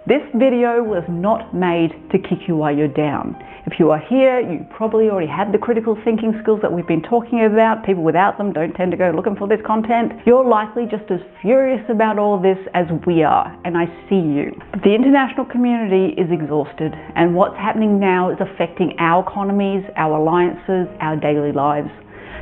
This video was not made to kick you while you're down. If you are here, you probably already have the critical thinking skills that we've been talking about. People without them don't tend to go looking for this content. You're likely just as furious about all this as we are, and I see you. But the international community is exhausted, and what's happening now is affecting our economies, our alliances, our daily lives.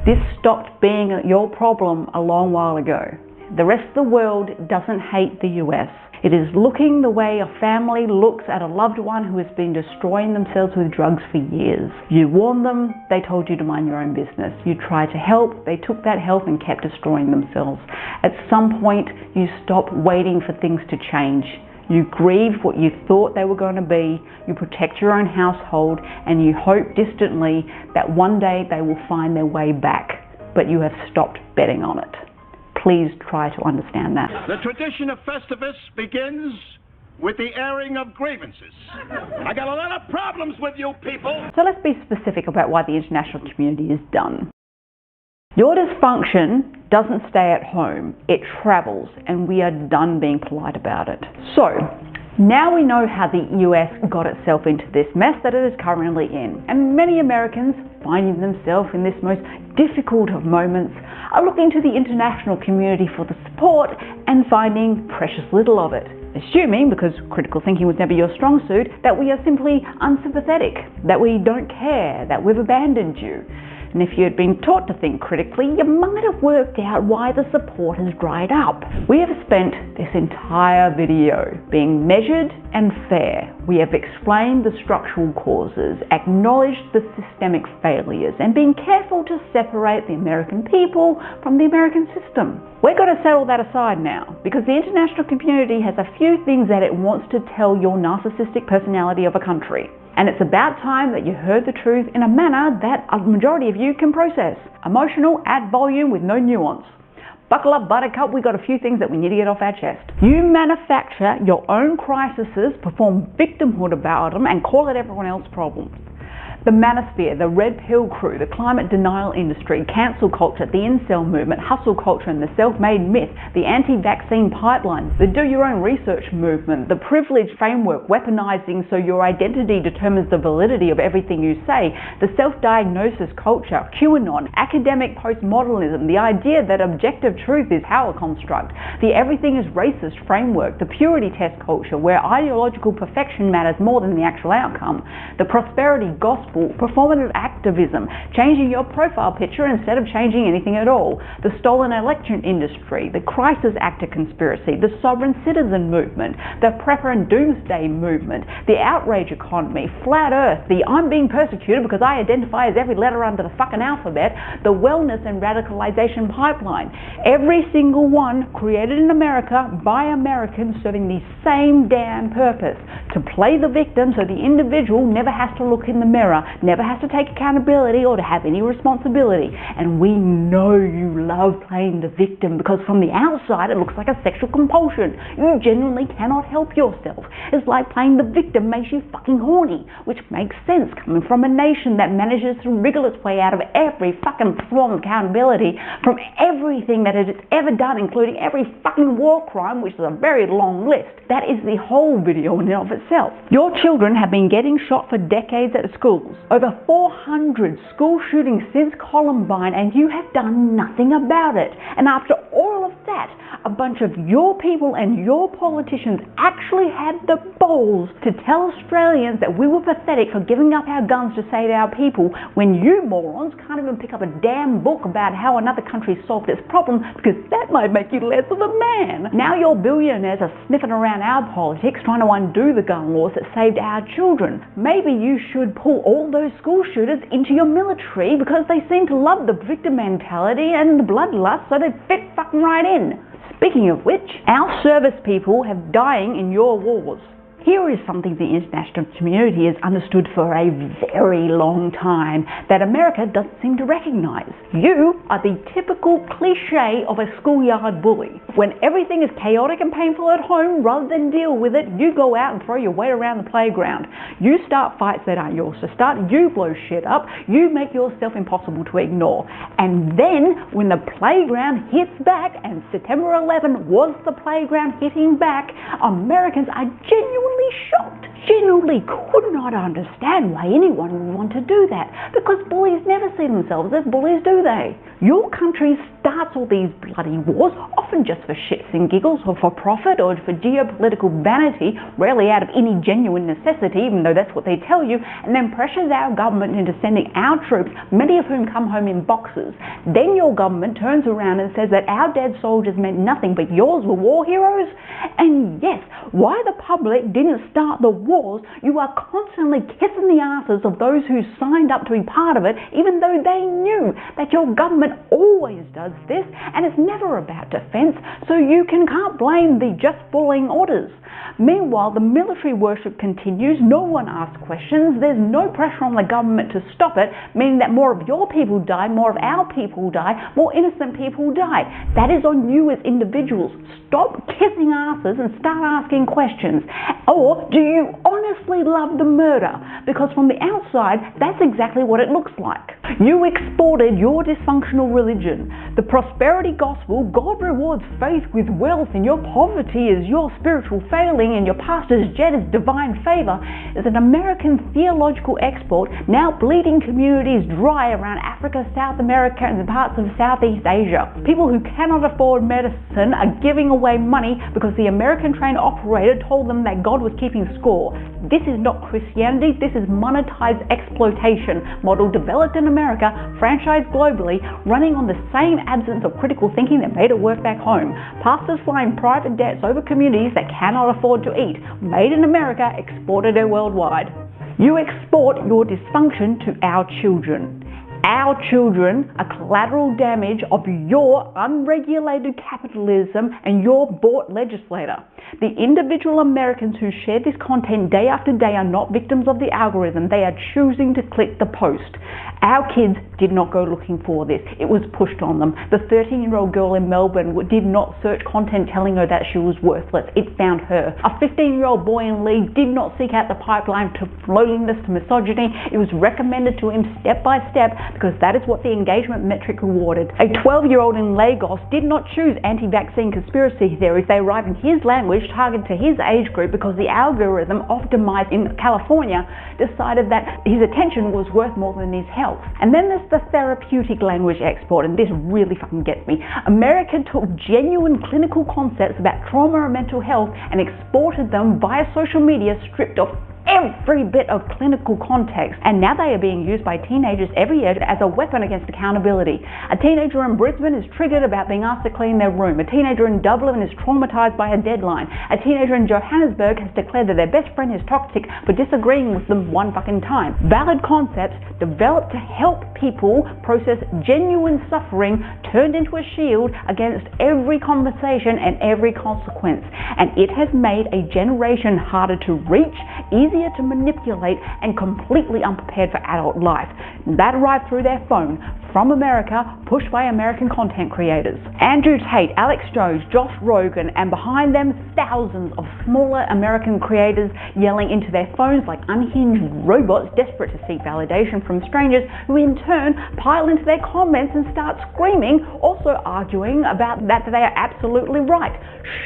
This stopped being your problem a long while ago. The rest of the world doesn't hate the US. It is looking the way a family looks at a loved one who has been destroying themselves with drugs for years. You warned them, they told you to mind your own business. You tried to help, they took that help and kept destroying themselves. At some point, you stop waiting for things to change. You grieve what you thought they were going to be, you protect your own household, and you hope distantly that one day they will find their way back. But you have stopped betting on it. Please try to understand that. The tradition of Festivus begins with the airing of grievances. I got a lot of problems with you people. So let's be specific about why the international community is done. Your dysfunction doesn't stay at home, it travels, and we are done being polite about it. So, now we know how the US got itself into this mess that it is currently in, and many Americans, finding themselves in this most difficult of moments, are looking to the international community for the support and finding precious little of it. Assuming, because critical thinking was never your strong suit, that we are simply unsympathetic, that we don't care, that we've abandoned you. And if you had been taught to think critically, you might have worked out why the support has dried up. We have spent this entire video being measured and fair. We have explained the structural causes, acknowledged the systemic failures, and been careful to separate the American people from the American system. We're going to settle that aside now, because the international community has a few things that it wants to tell your narcissistic personality of a country. And it's about time that you heard the truth in a manner that a majority of you can process. Emotional, at volume with no nuance. Buckle up, buttercup, we've got a few things that we need to get off our chest. You manufacture your own crises, perform victimhood about them, and call it everyone else's problems. The manosphere, the red pill crew, the climate denial industry, cancel culture, the incel movement, hustle culture and the self-made myth, the anti-vaccine pipeline, the do-your-own-research movement, the privilege framework weaponizing so your identity determines the validity of everything you say, the self-diagnosis culture, QAnon, academic postmodernism, the idea that objective truth is how a construct, the everything is racist framework, the purity test culture where ideological perfection matters more than the actual outcome, the prosperity gospel, performative activism, changing your profile picture instead of changing anything at all, the stolen election industry, the crisis actor conspiracy, the sovereign citizen movement, the prepper and doomsday movement, the outrage economy, flat earth, the I'm being persecuted because I identify as every letter under the fucking alphabet, the wellness and radicalization pipeline. Every single one created in America by Americans serving the same damn purpose, to play the victim so the individual never has to look in the mirror, never has to take accountability or to have any responsibility. And we know you love playing the victim because from the outside it looks like a sexual compulsion. You genuinely cannot help yourself. It's like playing the victim makes you fucking horny, which makes sense coming from a nation that manages to wriggle its way out of every fucking form of accountability from everything that it has ever done, including every fucking war crime, which is a very long list. That is the whole video in and of itself. Your children have been getting shot for decades at schools. Over 400 school shootings since Columbine, and you have done nothing about it. And after all of that, a bunch of your people and your politicians actually had the balls to tell Australians that we were pathetic for giving up our guns to save our people, when you morons can't even pick up a damn book about how another country solved its problem, because that might make you less of a man. Now your billionaires are sniffing around our politics trying to undo the gun laws that saved our children. Maybe you should pull all those school shooters into your military, because they seem to love the victim mentality and the bloodlust, so they fit fucking right in. Speaking of which, our service people have dying in your wars. Here is something the international community has understood for a very long time that America doesn't seem to recognize. You are the typical cliche of a schoolyard bully. When everything is chaotic and painful at home, rather than deal with it, you go out and throw your weight around the playground. You start fights that aren't yours to start, you blow shit up, you make yourself impossible to ignore. And then, when the playground hits back, and September 11 was the playground hitting back, Americans are genuinely shocked. Genuinely could not understand why anyone would want to do that, because bullies never see themselves as bullies, do they? Your country starts all these bloody wars, often just for shits and giggles or for profit or for geopolitical vanity, rarely out of any genuine necessity, even though that's what they tell you, and then pressures our government into sending our troops, many of whom come home in boxes. Then your government turns around and says that our dead soldiers meant nothing but yours were war heroes. And yes, why the public didn't start the wars, you are constantly kissing the asses of those who signed up to be part of it, even though they knew that your government always does this, and it's never about defense, so you can't blame the just following orders. Meanwhile, the military worship continues, no one asks questions, there's no pressure on the government to stop it, meaning that more of your people die, more of our people die, more innocent people die. That is on you as individuals. Stop kissing asses and start asking questions. Or do you honestly love the murder? Because from the outside, that's exactly what it looks like. You exported your dysfunctional religion. The prosperity gospel, God rewards faith with wealth, and your poverty is your spiritual failing, and your pastor's jet is divine favor, is an American theological export now bleeding communities dry around Africa, South America, and parts of Southeast Asia. People who cannot afford medicine are giving away money because the American train operator told them that God was keeping score. This is not Christianity, this is monetized exploitation model developed in America, franchised globally, running on the same absence of critical thinking that made it work back home. Pastors flying private jets over communities that cannot afford to eat. Made in America, exported worldwide. You export your dysfunction to our children. Our children are collateral damage of your unregulated capitalism and your bought legislator. The individual Americans who share this content day after day are not victims of the algorithm. They are choosing to click the post. Our kids did not go looking for this. It was pushed on them. The 13-year-old girl in Melbourne did not search content telling her that she was worthless. It found her. A 15-year-old boy in Leeds did not seek out the pipeline to loneliness, to misogyny. It was recommended to him step by step because that is what the engagement metric rewarded. A 12-year-old in Lagos did not choose anti-vaccine conspiracy theories. They arrived in his language, targeted to his age group, because the algorithm optimized in California decided that his attention was worth more than his health. And then there's the therapeutic language export, and this really fucking gets me. America took genuine clinical concepts about trauma and mental health and exported them via social media, stripped of every bit of clinical context, and now they are being used by teenagers every year as a weapon against accountability. A teenager in Brisbane is triggered about being asked to clean their room. A teenager in Dublin is traumatized by a deadline. A teenager in Johannesburg has declared that their best friend is toxic for disagreeing with them one fucking time. Valid concepts developed to help people process genuine suffering turned into a shield against every conversation and every consequence, and it has made a generation harder to reach, easier to manipulate, and completely unprepared for adult life. That arrived through their phone, from America, pushed by American content creators. Andrew Tate, Alex Jones, Josh Rogan, and behind them thousands of smaller American creators yelling into their phones like unhinged robots desperate to seek validation from strangers, who in turn pile into their comments and start screaming, also arguing about that they are absolutely right.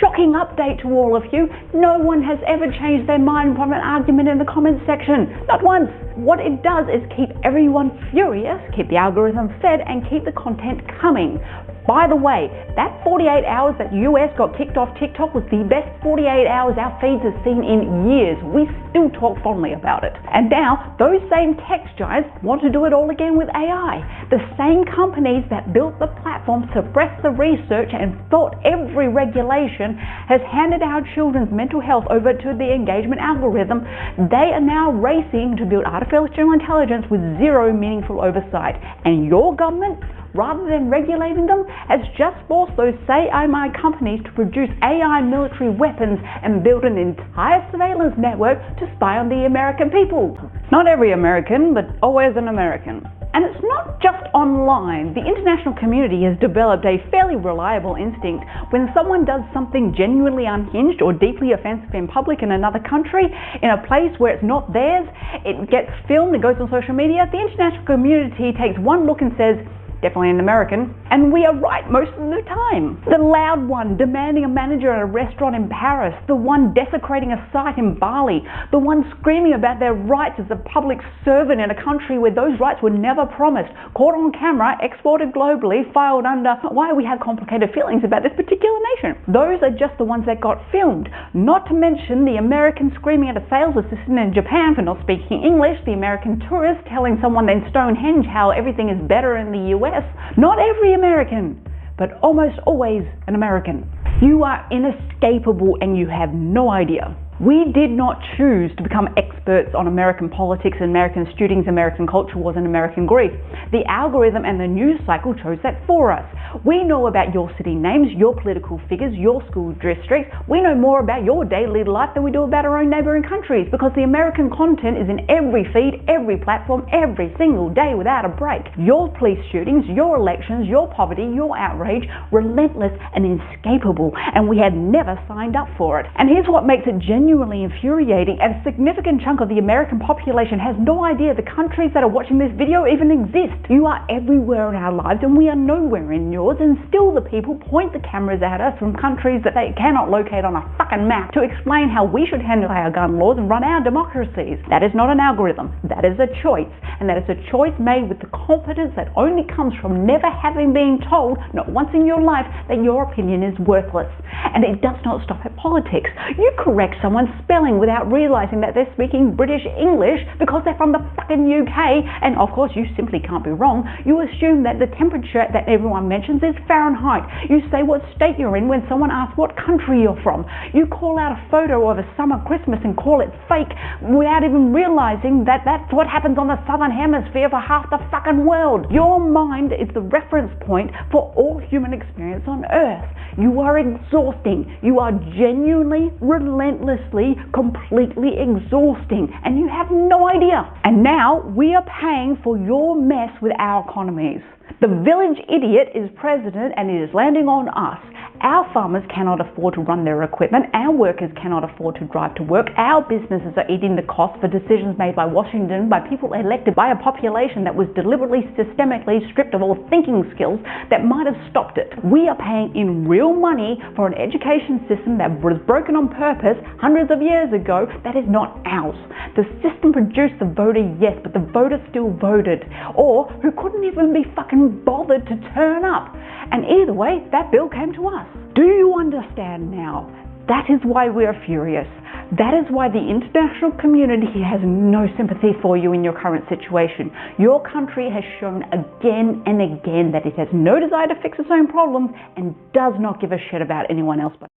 Shocking update to all of you, no one has ever changed their mind from an argument in the comments section. Not once. What it does is keep everyone furious, keep the algorithm fed, and keep the content coming. By the way, that 48 hours that US got kicked off TikTok was the best 48 hours our feeds have seen in years. We still talk fondly about it. And now, those same tech giants want to do it all again with AI. The same companies that built the platform, suppressed the research, and thought every regulation has handed our children's mental health over to the engagement algorithm. They are now racing to build artificial intelligence with zero meaningful oversight. And your government, rather than regulating them, has just forced those AI companies to produce AI military weapons and build an entire surveillance network to spy on the American people. Not every American, but always an American. And it's not just online. The international community has developed a fairly reliable instinct. When someone does something genuinely unhinged or deeply offensive in public in another country, in a place where it's not theirs, it gets filmed, it goes on social media, the international community takes one look and says, definitely an American, and we are right most of the time. The loud one demanding a manager at a restaurant in Paris, the one desecrating a site in Bali, the one screaming about their rights as a public servant in a country where those rights were never promised, caught on camera, exported globally, filed under why we have complicated feelings about this particular nation. Those are just the ones that got filmed, not to mention the American screaming at a sales assistant in Japan for not speaking English, the American tourist telling someone in Stonehenge how everything is better in the US. Not every American, but almost always an American. You are inescapable and you have no idea. We did not choose to become experts on American politics, American shootings, American culture wars, and American grief. The algorithm and the news cycle chose that for us. We know about your city names, your political figures, your school districts. We know more about your daily life than we do about our own neighbouring countries, because the American content is in every feed, every platform, every single day without a break. Your police shootings, your elections, your poverty, your outrage, relentless and inescapable, and we had never signed up for it. And here's what makes it genuinely infuriating: a significant chunk of the American population has no idea the countries that are watching this video even exist. You are everywhere in our lives and we are nowhere in yours, and still the people point the cameras at us from countries that they cannot locate on a fucking map to explain how we should handle our gun laws and run our democracies. That is not an algorithm, that is a choice, and that is a choice made with the confidence that only comes from never having been told, not once in your life, that your opinion is worthless. And it does not stop at politics. You correct someone's spelling without realising that they're speaking British English because they're from the fucking UK, and of course you simply can't be wrong. You assume that the temperature that everyone mentions is Fahrenheit. You say what state you're in when someone asks what country you're from. You call out a photo of a summer Christmas and call it fake without even realising that that's what happens on the southern hemisphere for half the fucking world. Your mind is the reference point for all human experience on Earth. You are exhausting. You are genuinely, relentlessly, completely exhausting, and you have no idea. And now we are paying for your mess with our economies. The village idiot is president and it is landing on us. Our farmers cannot afford to run their equipment. Our workers cannot afford to drive to work. Our businesses are eating the cost for decisions made by Washington, by people elected by a population that was deliberately, systemically stripped of all thinking skills that might have stopped it. We are paying in real money for an education system that was broken on purpose hundreds of years ago that is not ours. The system produced the voter, yes, but the voter still voted, or who couldn't even be fucking bothered to turn up. And either way, that bill came to us. Do you understand now? That is why we are furious. That is why the international community has no sympathy for you in your current situation. Your country has shown again and again that it has no desire to fix its own problems and does not give a shit about anyone else but